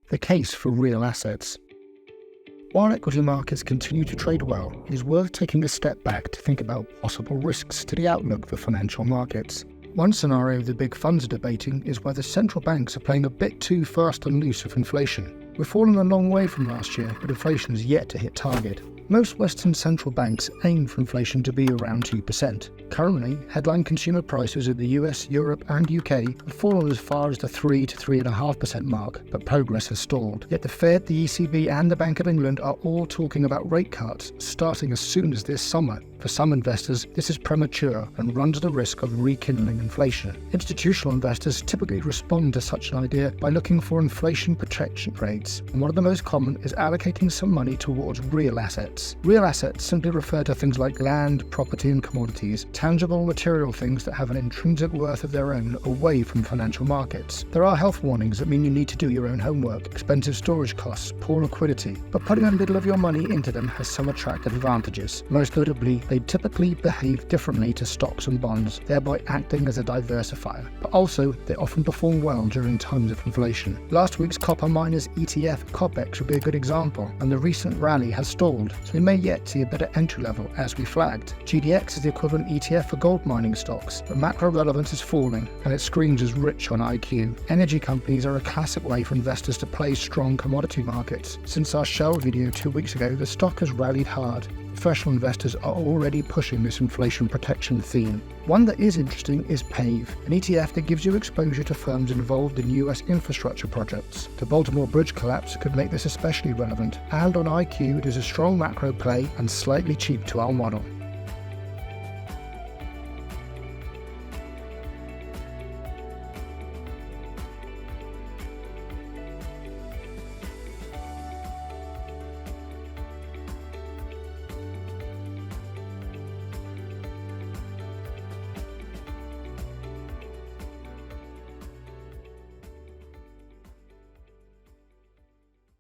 The case for real assets. While equity markets continue to trade well, it is worth taking a step back to think about possible risks to the outlook for financial markets. One scenario the big funds are debating is whether central banks are playing a bit too fast and loose with inflation. We've fallen a long way from last year, but inflation is yet to hit target. Most Western central banks aim for inflation to be around 2%. Currently, headline consumer prices in the US, Europe and UK have fallen as far as the 3 to 3.5% mark, but progress has stalled. Yet the Fed, the ECB and the Bank of England are all talking about rate cuts starting as soon as this summer. For some investors, this is premature and runs the risk of rekindling inflation. Institutional investors typically respond to such an idea by looking for inflation protection trades, and one of the most common is allocating some money towards real assets. Real assets simply refer to things like land, property and commodities, tangible material things that have an intrinsic worth of their own away from financial markets. There are health warnings that mean you need to do your own homework, expensive storage costs, poor liquidity, but putting a little of your money into them has some attractive advantages. Most notably, they typically behave differently to stocks and bonds, thereby acting as a diversifier. But also, they often perform well during times of inflation. Last week's copper miners ETF COPEX would be a good example, and the recent rally has stalled, so we may yet see a better entry level as we flagged. GDX is the equivalent ETF for gold mining stocks, but macro relevance is falling, and it screens as rich on IQ. Energy companies are a classic way for investors to play strong commodity markets. Since our Shell video 2 weeks ago, the stock has rallied hard. Professional investors are already pushing this inflation protection theme. One that is interesting is PAVE, an ETF that gives you exposure to firms involved in US infrastructure projects. The Baltimore Bridge collapse could make this especially relevant, and on IQ it is a strong macro play and slightly cheap to our model.